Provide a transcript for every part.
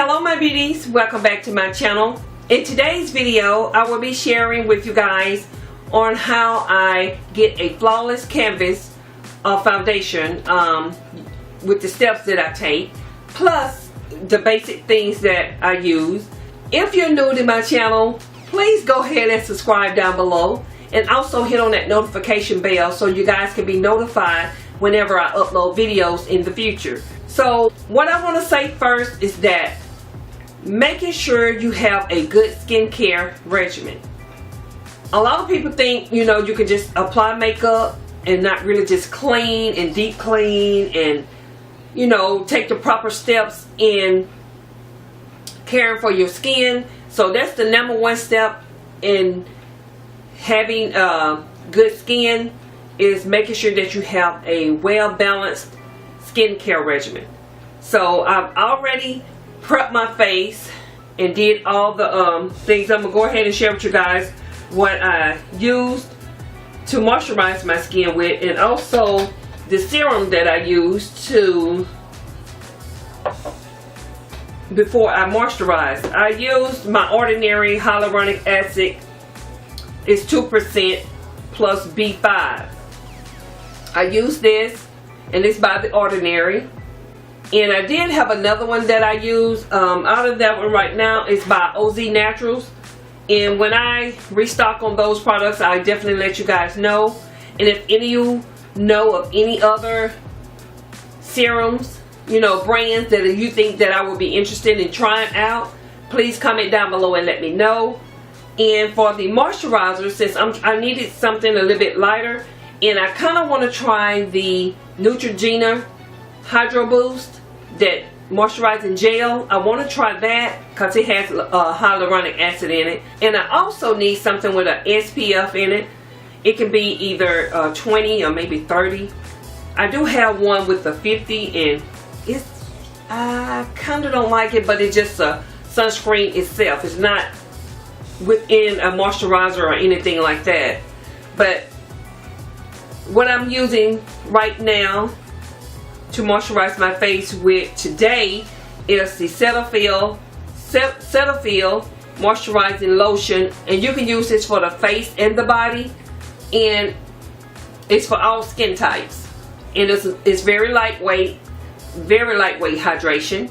Hello my beauties, welcome back to my channel. In today's video I will be sharing with you guys on how I get a flawless canvas of foundation with the steps that I take, plus the basic things that I use. If you're new to my channel, please go ahead and subscribe down below, and also hit on that notification bell so you guys can be notified whenever I upload videos in the future. So what I want to say first is that making sure you have a good skincare regimen. A lot of people think, you know, you can just apply makeup and not really just clean and deep clean and, you know, take the proper steps in caring for your skin. So that's the #1 step in having good skin, is making sure that you have a well-balanced skincare regimen. So I've already prepped my face and did all the things. I'm gonna go ahead and share with you guys what I used to moisturize my skin with, and also the serum that I used to before I moisturize. I used my ordinary hyaluronic acid. It's 2% plus B5. I used this, and it's by The Ordinary. And I did have another one that I use. Out of that one right now is by OZ Naturals. And when I restock on those products, I definitely let you guys know. And if any of you know of any other serums, you know, brands that you think that I would be interested in trying out, please comment down below and let me know. And for the moisturizer, since I needed something a little bit lighter, and I kind of want to try the Neutrogena Hydro Boost, that moisturizing gel. I want to try that because it has hyaluronic acid in it. And I also need something with an SPF in it. It can be either 20 or maybe 30. I do have one with the 50, and I kind of don't like it, but it's just a sunscreen itself. It's not within a moisturizer or anything like that. But what I'm using right now to moisturize my face with today is the Cetaphil moisturizing lotion, and you can use this for the face and the body, and it's for all skin types, and it's very lightweight hydration,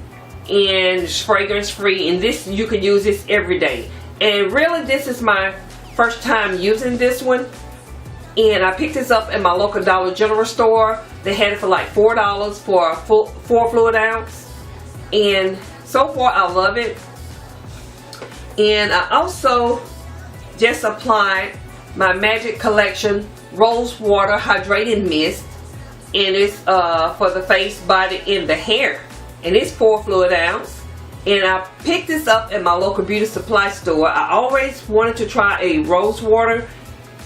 and it's fragrance free, and this, you can use this every day. And really, this is my first time using this one. And I picked this up at my local Dollar General store. They had it for like $4 for a 4 fluid ounce. And so far I love it. And I also just applied my Magic Collection Rosewater Hydrating Mist. And it's for the face, body, and the hair. And it's 4 fluid ounce. And I picked this up at my local beauty supply store. I always wanted to try a Rosewater.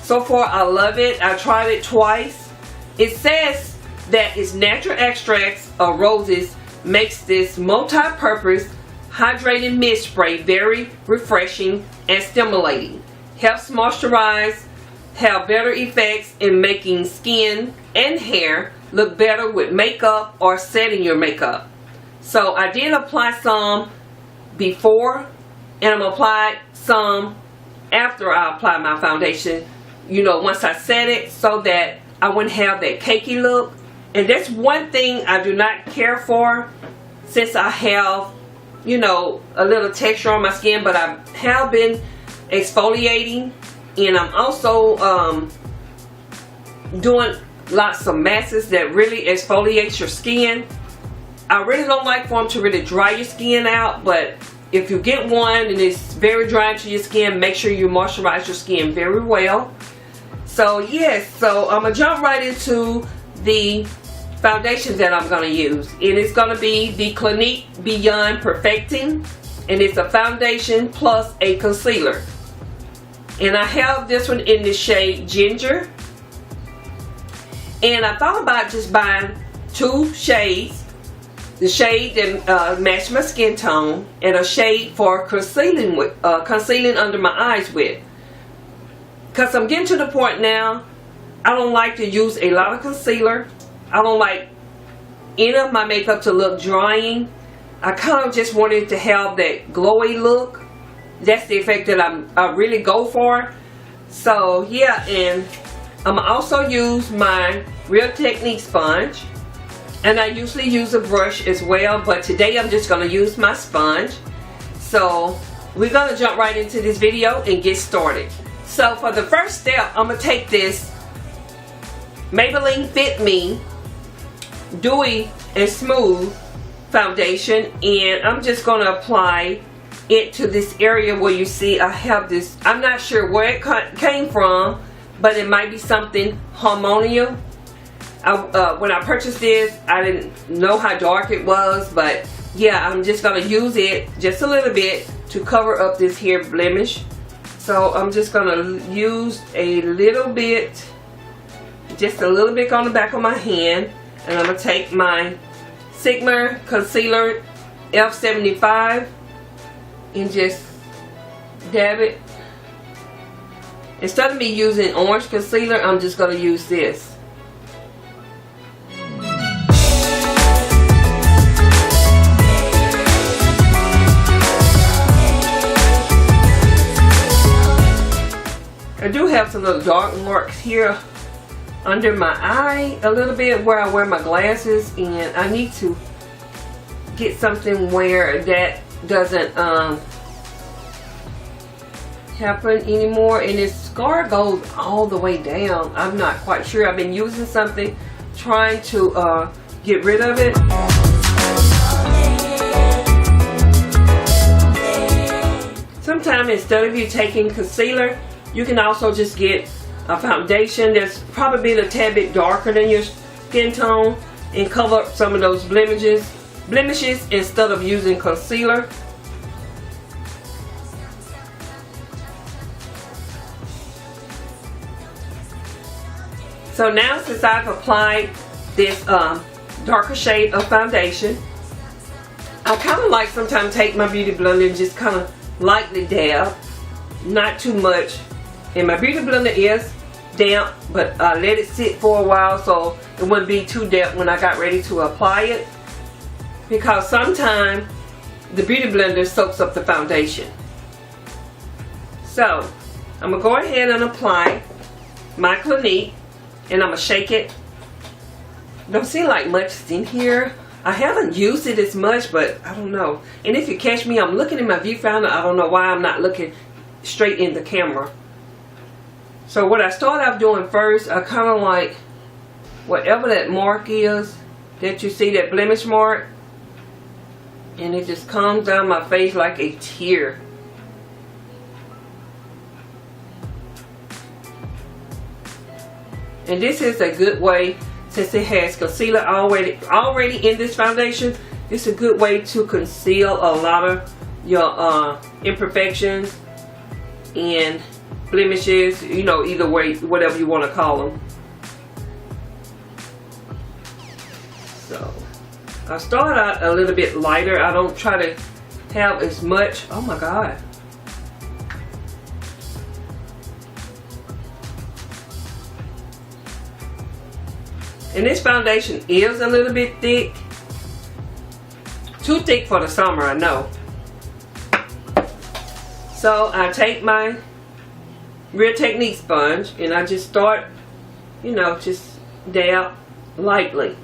So far I love it. I tried it twice. It says that its natural extracts of roses makes this multi-purpose hydrating mist spray very refreshing and stimulating. Helps moisturize, have better effects in making skin and hair look better with makeup or setting your makeup. So I did apply some before, and I'm going to apply some after I apply my foundation. You know, once I set it, so that I wouldn't have that cakey look. And that's one thing I do not care for, since I have, you know, a little texture on my skin. But I have been exfoliating, and I'm also doing lots of masks that really exfoliate your skin. I really don't like for them to really dry your skin out, but if you get one and it's very dry to your skin, make sure you moisturize your skin very well. So yes, so I'm going to jump right into the foundation that I'm going to use. And it's going to be the Clinique Beyond Perfecting. And it's a foundation plus a concealer. And I have this one in the shade Ginger. And I thought about just buying 2 shades. The shade that match my skin tone, and a shade for concealing under my eyes with. Because I'm getting to the point now, I don't like to use a lot of concealer. I don't like any of my makeup to look drying. I kind of just wanted to have that glowy look. That's the effect that I really go for. So yeah, and I'm also use my Real Technique sponge, and I usually use a brush as well, but today I'm just going to use my sponge. So we're going to jump right into this video and get started. So for the first step, I'm going to take this Maybelline Fit Me Dewy and Smooth foundation, and I'm just going to apply it to this area where you see I have this. I'm not sure where it came from, but it might be something hormonal. When I purchased this, I didn't know how dark it was, but yeah, I'm just going to use it just a little bit to cover up this hair blemish. So I'm just going to use a little bit, just a little bit on the back of my hand, and I'm going to take my Sigma Concealer F75 and just dab it. Instead of me using orange concealer, I'm just going to use this. I do have some little dark marks here under my eye a little bit where I wear my glasses, and I need to get something where that doesn't happen anymore, and this scar goes all the way down. I'm not quite sure. I've been using something trying to get rid of it. Sometimes instead of you taking concealer, you can also just get a foundation that's probably a tad bit darker than your skin tone and cover up some of those blemishes instead of using concealer. So now, since I've applied this darker shade of foundation, I kind of like sometimes take my beauty blender and just kind of lightly dab, not too much. And my beauty blender is damp, but I let it sit for a while so it wouldn't be too damp when I got ready to apply it, because sometimes the beauty blender soaks up the foundation. So I'm going to go ahead and apply my Clinique, and I'm going to shake it. Don't seem like much is in here. I haven't used it as much, but I don't know. And if you catch me, I'm looking in my viewfinder. I don't know why I'm not looking straight in the camera. So what I start off doing first, I kind of like whatever that mark is that you see, that blemish mark, and it just comes down my face like a tear. And this is a good way, since it has concealer already in this foundation, it's a good way to conceal a lot of your imperfections and blemishes, you know, either way, whatever you want to call them. So I start out a little bit lighter. I don't try to have as much. Oh my God. And this foundation is a little bit thick. Too thick for the summer, I know. So I take my Real Technique sponge and I just start, you know, just dab lightly,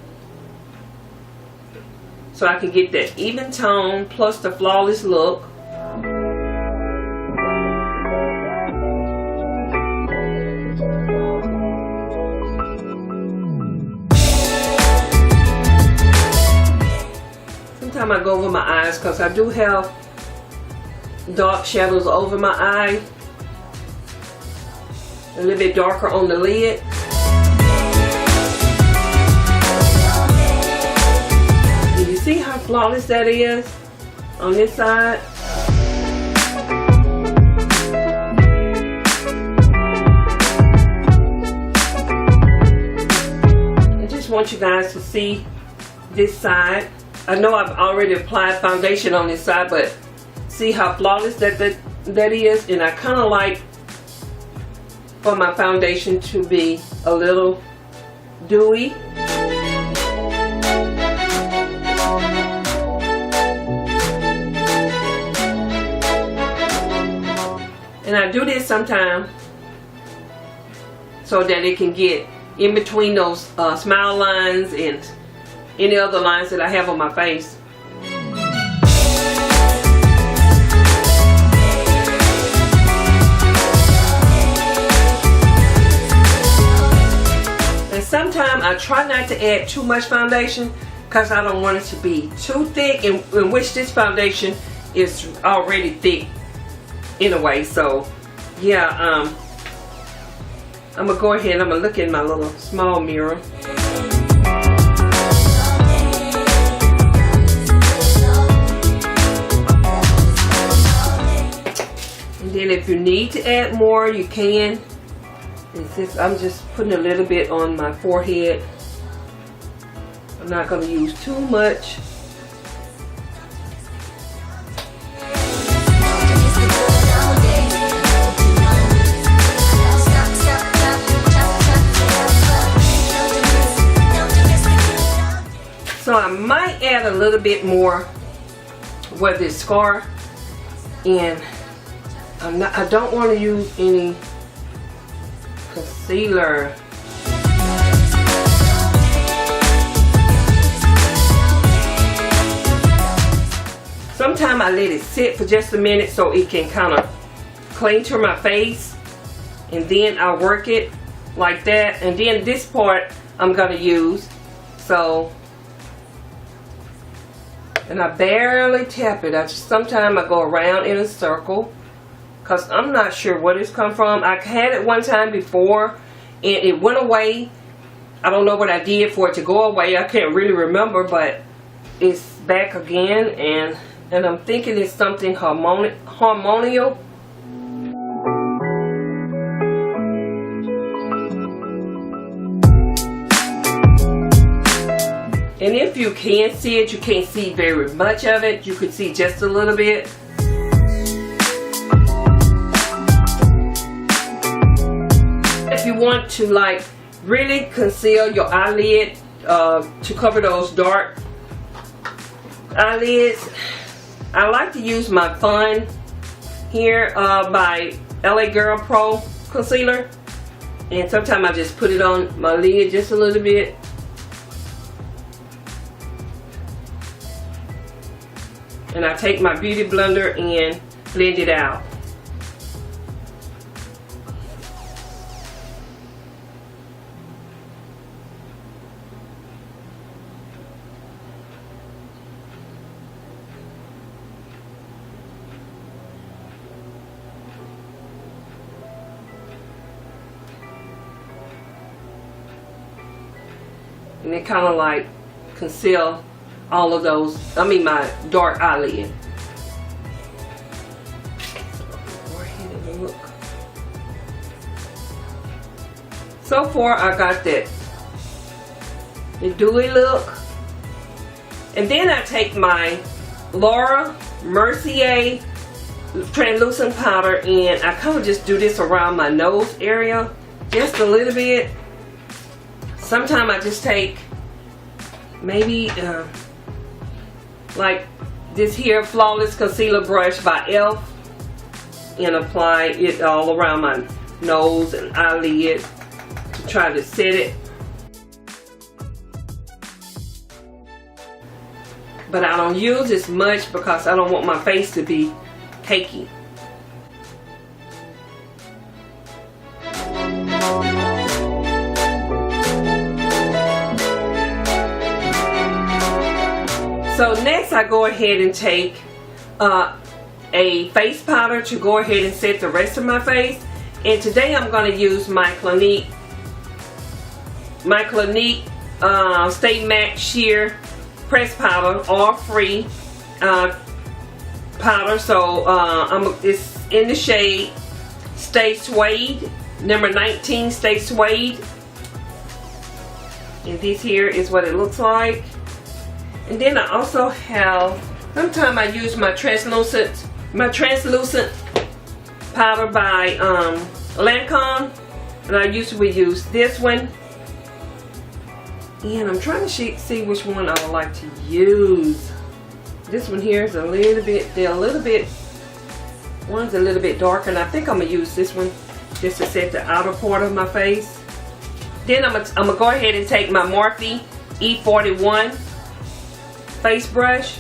so I can get that even tone plus the flawless look. Sometimes I go over my eyes because I do have dark shadows over my eye. A little bit darker on the lid. Do you see how flawless that is on this side? I just want you guys to see this side. I know I've already applied foundation on this side, but see how flawless that is, and I kind of like for my foundation to be a little dewy. And I do this sometimes so that it can get in between those smile lines and any other lines that I have on my face. And sometimes I try not to add too much foundation because I don't want it to be too thick, in which this foundation is already thick anyway. So yeah, I'm gonna go ahead and I'm gonna look in my little small mirror. And then if you need to add more, you can. And since I'm just putting a little bit on my forehead, I'm not gonna use too much. So I might add a little bit more where this scar, and I don't want to use any concealer. Sometimes I let it sit for just a minute so it can kind of cling to my face, and then I work it like that, and then this part I'm gonna use. So, and I barely tap it. Sometimes I go around in a circle because I'm not sure where it's come from. I had it one time before and it went away. I don't know what I did for it to go away. I can't really remember, but it's back again, and I'm thinking it's something hormonal. And if you can see it, you can't see very much of it. You could see just a little bit. If you want to like really conceal your eyelid, to cover those dark eyelids, I like to use my Fun here by LA Girl Pro concealer. And sometimes I just put it on my lid just a little bit. And I take my beauty blender and blend it out. And it kind of like conceal all of those, my dark eyelid. Go ahead and look. So far I got that the dewy look. And then I take my Laura Mercier translucent powder and I kind of just do this around my nose area just a little bit. Sometimes I just take maybe like this here Flawless Concealer brush by e.l.f. and apply it all around my nose and eyelid to try to set it. But I don't use as much because I don't want my face to be cakey. So next I go ahead and take a face powder to go ahead and set the rest of my face. And today I'm going to use my Clinique Stay Matte Sheer Press Powder, all free powder. So it's in the shade Stay Suede, number 19, Stay Suede. And this here is what it looks like. And then I also have, sometimes I use my translucent powder by Lancome, and I usually use this one. And I'm trying to see which one I would like to use. This one here is they're a little bit One's a little bit darker, and I think I'm gonna use this one just to set the outer part of my face. Then I'm gonna go ahead and take my Morphe E41 face brush.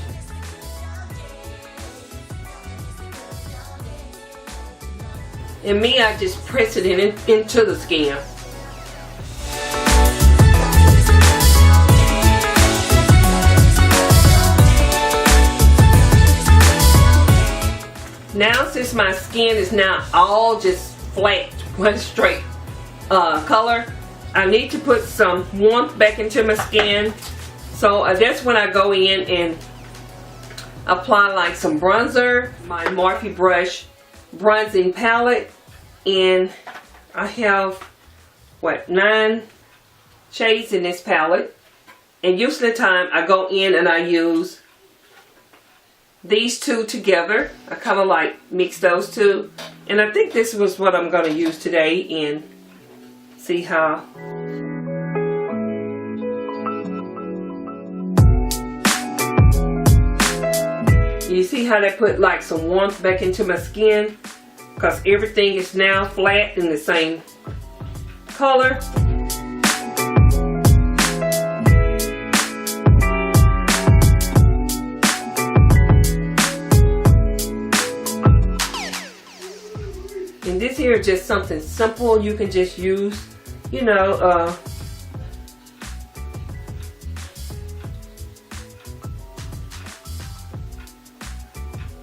And me, I just press it into the skin. Now, since my skin is now all just flat, one straight color, I need to put some warmth back into my skin. So that's when I go in and apply like some bronzer, my Morphe brush bronzing palette, and I have what, 9 shades in this palette. And usually the time I go in and I use these two together. I kind of like mix those two, and I think this was what I'm going to use today, and see how. You see how they put like some warmth back into my skin, because everything is now flat in the same color. And this here is just something simple you can just use, you know,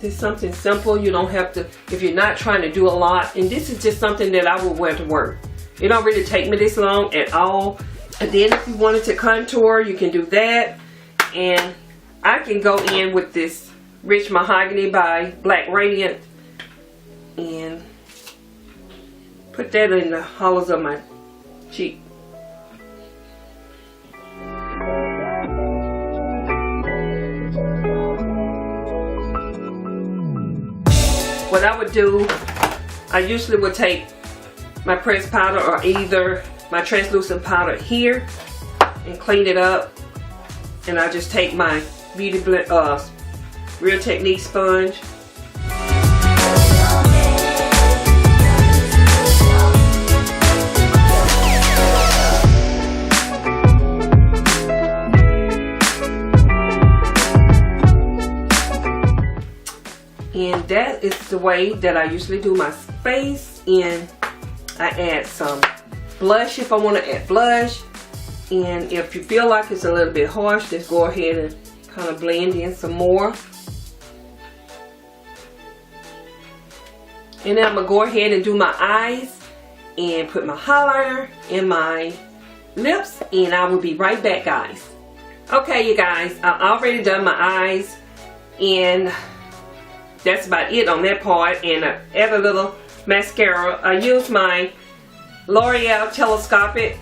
it's something simple. You don't have to, if you're not trying to do a lot. And this is just something that I would wear to work. It don't really take me this long at all. And then if you wanted to contour, you can do that. And I can go in with this Rich Mahogany by Black Radiant and put that in the hollows of my cheek. What I would do, I usually would take my pressed powder or either my translucent powder here and clean it up, and I just take my Beauty Blend, Real Technique sponge. And that is the way that I usually do my face. And I add some blush if I want to add blush. And if you feel like it's a little bit harsh, just go ahead and kind of blend in some more. And then I'm going to go ahead and do my eyes and put my highlighter in my lips. And I will be right back, guys. Okay, you guys, I already done my eyes. And that's about it on that part. And I add a little mascara. I use my L'Oreal Telescopic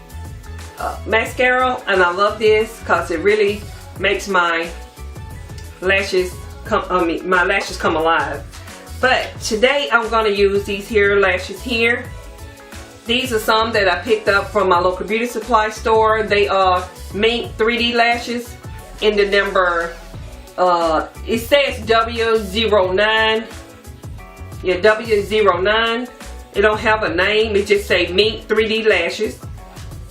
mascara, and I love this because it really makes my lashes come alive. But today I'm going to use these here lashes here. These are some that I picked up from my local beauty supply store. They are Mink 3D lashes in the number it says W09. Yeah, W09. It don't have a name. It just say Mink 3D lashes.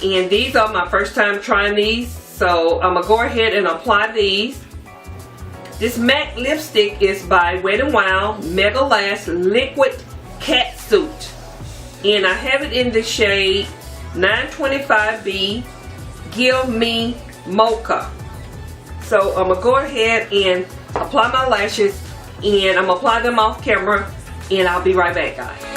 And these are my first time trying these. So I'm going to go ahead and apply these. This MAC lipstick is by Wet n Wild Mega Lash Liquid Catsuit. And I have it in the shade 925B Give Me Mocha. So I'm going to go ahead and apply my lashes, and I'm going to apply them off camera, and I'll be right back, guys.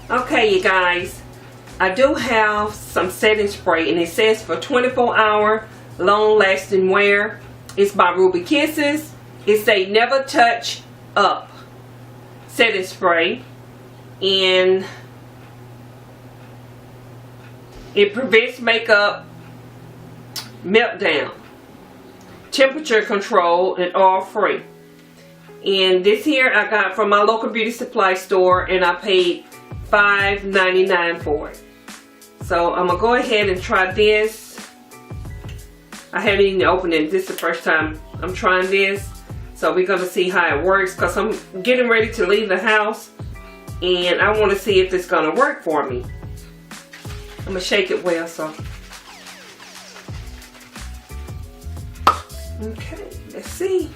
Okay, you guys, I do have some setting spray, and it says for 24-hour long lasting wear. It's by Ruby Kisses. It's a Never Touch Up setting spray, and It prevents makeup meltdown, temperature control, and oil free. And this here I got from my local beauty supply store, and I paid $5.99 for it. So I'm gonna go ahead and try this. I haven't even opened it. This is the first time I'm trying this. So we're gonna see how it works, because I'm getting ready to leave the house and I want to see if it's gonna work for me. I'm gonna shake it well. So okay, let's see.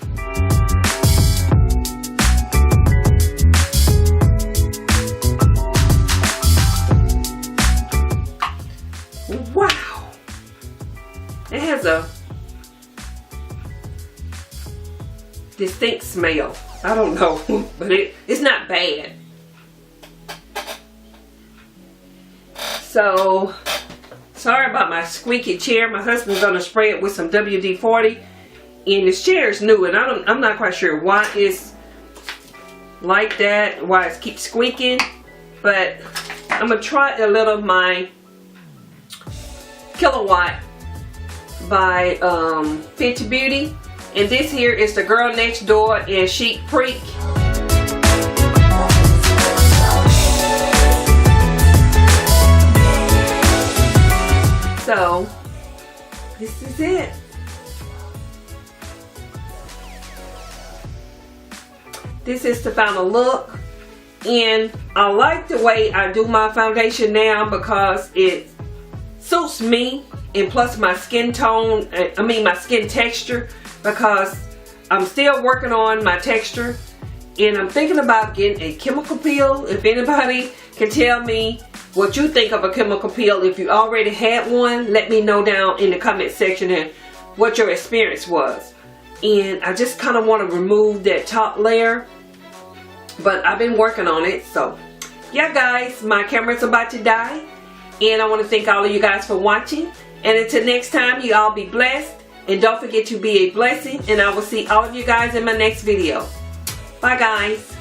Wow, it has a distinct smell. I don't know, but it's not bad. So sorry about my squeaky chair. My husband's gonna spray it with some WD-40, and this chair is new, and I'm not quite sure why it's like that, why it keeps squeaking, but I'm gonna try a little of my Kilowatt by Fenty Beauty, and this here is the Girl Next Door and Chic Freak. So this is it. This is the final look, and I like the way I do my foundation now because it suits me, and plus my skin tone, my skin texture, because I'm still working on my texture, and I'm thinking about getting a chemical peel. If anybody can tell me what you think of a chemical peel, if you already had one, let me know down in the comment section and what your experience was. And I just kind of want to remove that top layer, but I've been working on it. So yeah guys, my camera's about to die, and I want to thank all of you guys for watching, and until next time, you all be blessed, and don't forget to be a blessing, and I will see all of you guys in my next video. Bye guys.